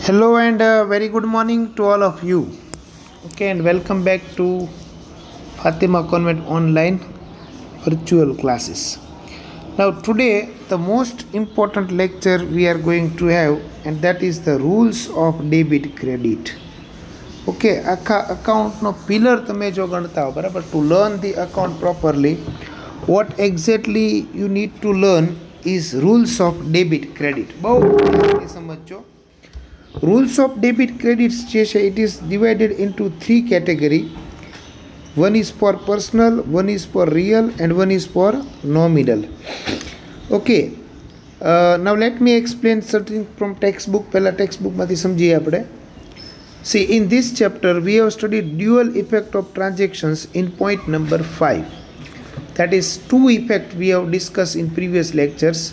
Hello and very good morning to all of you. Okay, and welcome back to Fatima Convent online virtual classes. Now, today, the most important lecture we are going to have, and that is the rules of debit credit. Okay, account no pillar તમે જો ગણતા હો બરાબર. To learn the account properly, what exactly you need to learn is rules of debit credit. બહુ સમજો. Rules of debit credits, it is divided into three categories. One is for personal, one is for real, and one is for nominal. Okay, now let me explain something from textbook. Pehla textbook mathi samjiye apne. See, in this chapter we have studied dual effect of transactions in point number 5. That is two effect we have discussed in previous lectures.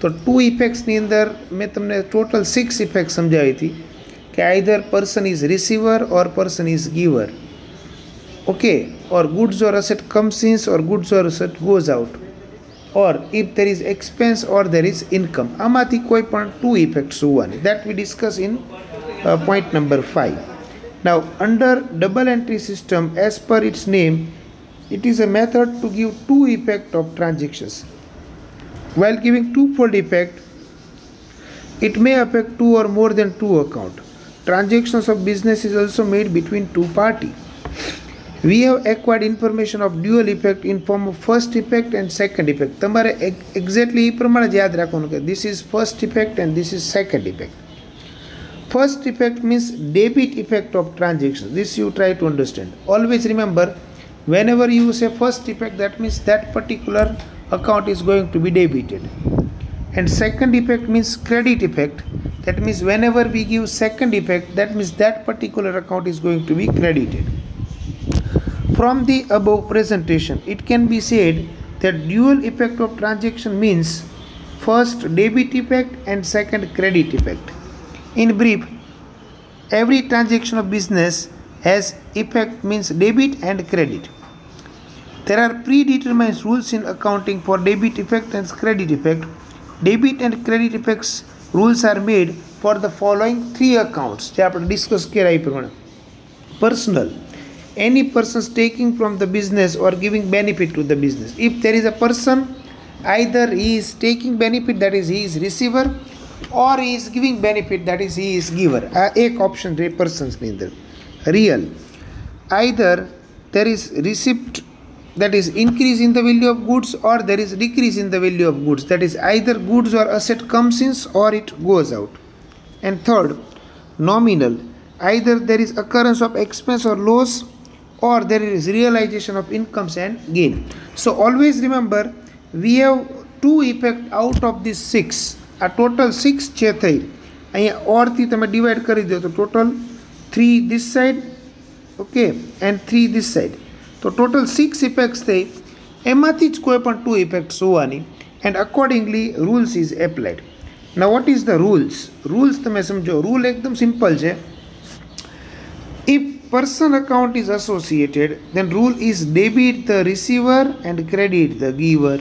तो two इफेक्ट्सની અંદર મેં તમને total 6 effect સમજાવી હતી કે either person is receiver or person is giver, okay, or goods or asset comes in or goods or asset goes out, or if there is expense or there is income. આમાંથી કોઈ પણ two effects હોવાની. That we discuss in point number 5. Now under double entry system, as per its name, it is a method to give two effect of transactions. While giving twofold effect, it may affect two or more than two accounts. Transactions of business is also made between two parties. We have acquired information of dual effect in form of first effect and second effect. તમારે exactly એ પ્રમાણે જ યાદ રાખવાનું કે this is first effect and this is second effect. First effect means debit effect of transaction. This you try to understand. Always remember, whenever you say first effect, that means that particular account is going to be debited. And second effect means credit effect. That means whenever we give second effect, that means that particular account is going to be credited. From the above presentation, it can be said that dual effect of transaction means first debit effect and second credit effect. In brief, every transaction of business has effect means debit and credit. There are predetermined rules in accounting for debit effect and credit effect. Debit and credit effects rules are made for the following three accounts. જે આપણે discuss કર્યા એ પ્રમાણે. Personal, any persons taking from the business or giving benefit to the business. If there is a person, either he is taking benefit, that is he is receiver, or he is giving benefit, that is he is giver. આ એક option રહે પર્સન્સની અંદર. Real, either there is receipt, that is increase in the value of goods, or there is decrease in the value of goods, that is either goods or asset comes in or it goes out. And third, nominal, either there is occurrence of expense or loss, or there is realization of incomes and gain. So always remember, we have two effect out of these 6. A total 6 છે થઈ. અહીંયા or થી તમે divide કરી દો તો total 3 this side, okay, and 3 this side. તો total 6 effects થઈ. એમાંથી જ કોઈ પણ 2 ઇફેક્ટ્સ હોવાની. And accordingly rules is applied. Now what is the rules? Rules તમે સમજો. રૂલ એકદમ સિમ્પલ છે. If person account is associated, then rule is debit the receiver and credit the giver.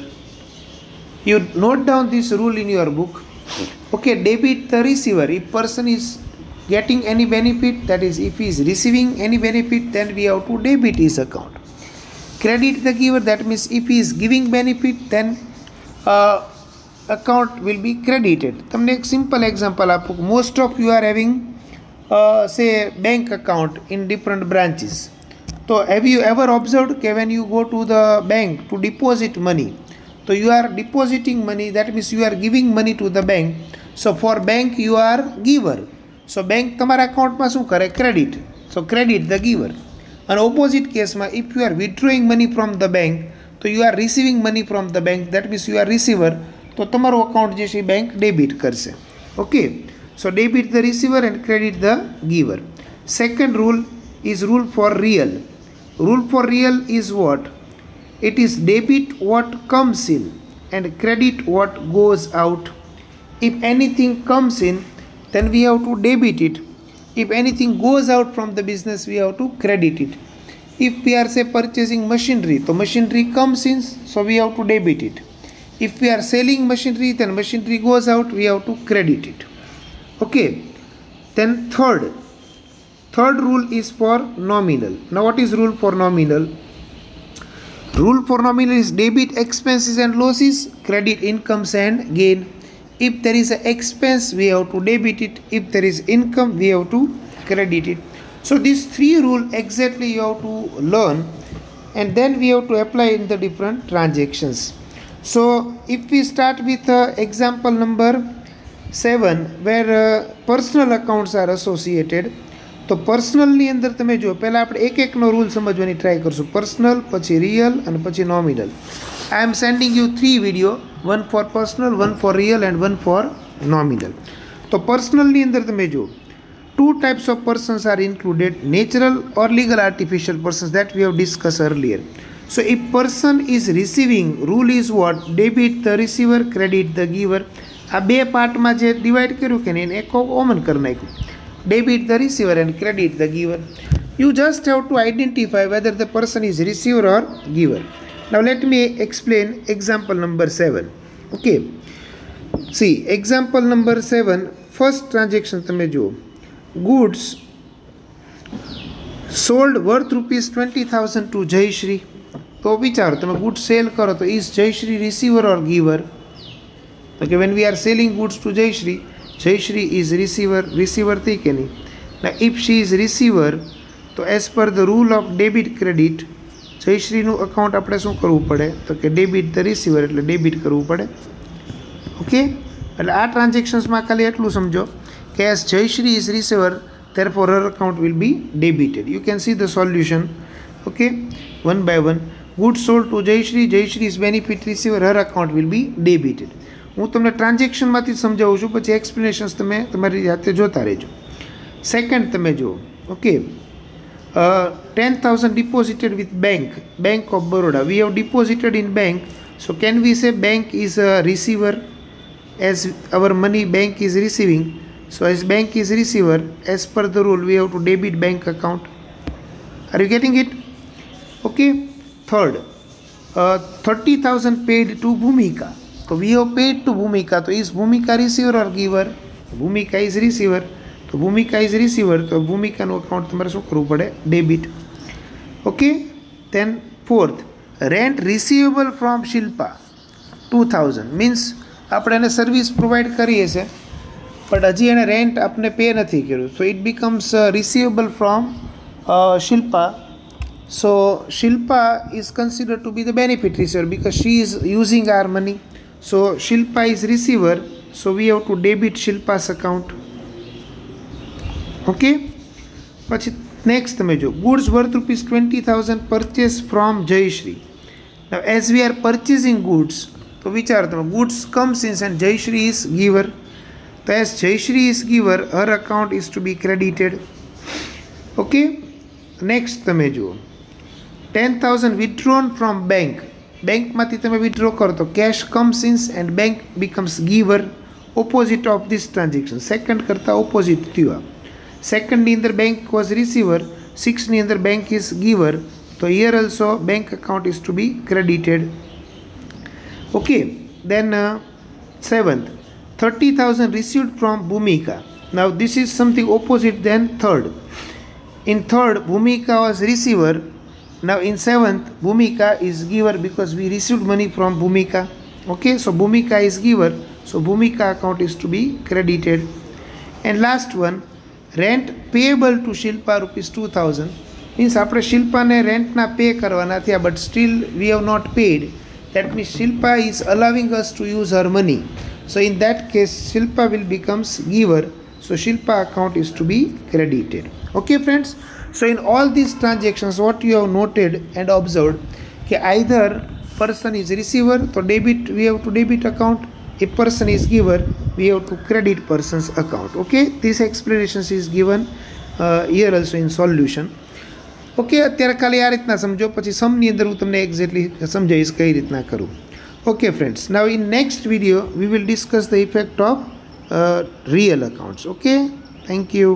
You note down this rule in your book. Okay, debit the receiver. If person is getting any benefit, that is if he is receiving any benefit, then we have to debit his account. Credit the giver, that means if he is giving benefit, then account will be credited. તમને એક simple example આપું. Most of you are having say bank account in different branches. So have you ever observed that when you go to the bank to deposit money, so you are depositing money, that means you are giving money to the bank. So for bank you are giver. So bank તમારા અકાઉન્ટમાં શું કરે? Credit. So credit the giver. And opposite કેસમાં, if you are withdrawing money from the bank, so you are receiving money from the bank, that means you are receiver. તો તમારું account જે છે bank debit કરશે. Okay, so debit the receiver and credit the giver. Second rule is rule for real. Rule for real is what? It is debit what comes in and credit what goes out. If anything comes in, then we have to debit it. If anything goes out from the business, we have to credit it. If we are say purchasing machinery, so machinery comes in, so we have to debit it. If we are selling machinery, then machinery goes out, we have to credit it. Okay, Then third rule is for nominal. Now what is rule for nominal? Rule for nominal is debit expenses and losses, credit incomes and gain. If there is an expense, we have to debit it. If there is income, we have to credit it. So these three rules exactly you have to learn, and then we have to apply in the different transactions. So if we start with example number 7, where personal accounts are associated. तो पर्सनलની અંદર તમે જો પહેલાં આપણે એક એકનો rule સમજવાની try કરશું. પર્સનલ, પછી રિયલ અને પછી nominal. I am sending you 3 video, one for personal, one for real and one for nominal. તો પર્સનલની અંદર તમે જો two types of persons are included: natural or legal artificial persons, that we have discussed earlier. So if person is receiving, rule is what? Debit the receiver, credit the giver. આ બે પાર્ટમાં જે divide કર્યું કે નહીં, એક common કરી નાખ્યું. Debit the receiver and credit the giver. You just have to identify whether the person is receiver or giver. Now let me explain example number 7. Okay. See, example number 7. First transaction તમે જો. Goods sold worth rupees 20,000 to Jayashree. તો વિચારો તમે goods sell કરો તો is Jayashree receiver or giver? Okay, when we are selling goods to Jayashree, Jayashree is receiver થઈ કે નહીં? Now if she is receiver, તો as per the rule of debit credit, જયશ્રીનું અકાઉન્ટ આપણે શું કરવું પડે? તો કે ડેબિટ ધ રિસીવર, એટલે ડેબિટ કરવું પડે. ઓકે, એટલે આ ટ્રાન્ઝેક્શન્સમાં ખાલી એટલું સમજો કે as Jayashree is receiver, therefore her account will be debited. You can see the solution. Okay, one by one. Goods sold to Jayashree, Jayashree is benefit receiver, her account will be debited. હું તમને ટ્રાન્ઝેક્શનમાંથી સમજાવું છું, પછી એક્સપ્લેનેશન્સ તમે તમારી જાતે જોતા રહેજો. સેકન્ડ તમે જુઓ. Okay, 10,000 deposited with Bank of Baroda. We have deposited in bank, so can we say bank is a receiver, as our money bank is receiving? So as bank is receiver, as per the rule, we have to debit bank account. Are you getting it? Okay. Third, 30,000 paid to Bhumika. So we have paid to Bhumika. So is Bhumika receiver or giver? Bhumika is receiver. So Bhumika is receiver. So Bhumika no account તમારે શું કરવું પડે? Debit. Okay. Then fourth, rent receivable from Shilpa, 2,000. Means આપણે એને service provide કરીએ છે, but હજી એને રેન્ટ આપણે પે નથી કર્યું. So it becomes receivable from Shilpa. So Shilpa is considered to be the benefit receiver because she is using our money. So Shilpa is receiver, so we have to debit Shilpa's account. Okay. પછી next તમે જો, goods worth rupees 20,000 purchased from Jayashree. Now as we are purchasing goods, તો વિચારો તમે, goods comes in and Jayashree is giver. So as Jayashree is giver, her account is to be credited. Okay. Next તમે જુઓ, 10,000 withdrawn from bank. બેંકમાંથી તમે withdraw કરો તો cash comes in and bank becomes giver. Opposite of this transaction, second કરતાં opposite થયું. સેકન્ડની અંદર બેંક વોઝ રિસીવર, 6ની અંદર બેંક ઇઝ ગીવર. તો here also bank account is to be credited. Okay. Then 7th, 30,000 received from Bhumika. Now this is something opposite than third. In third, Bhumika was receiver. Now in 7th, Bhumika is giver because we received money from Bhumika. Okay, so Bhumika is giver, so Bhumika account is to be credited. And last one, rent payable to Shilpa rupees 2,000. Means આપણે શિલ્પાને રેન્ટના pay કરવાના થયા, but still we have not paid. That means Shilpa is allowing us to use her money. So in that case, Shilpa will becomes giver, so Shilpa account is to be credited. Okay friends. So in all these transactions, what you have noted and observed, कि either person is receiver, so debit, we have to debit account. If person is giver, we have to credit person's account. Okay, this explanation is given here also in solution. Okay, અત્યારે ખાલી આ રીતના સમજો, પછી સમની અંદર હું તમને exactly સમજાવીશ કઈ રીતના કરું. Okay friends, now in next video we will discuss the effect of real accounts. Okay, thank you.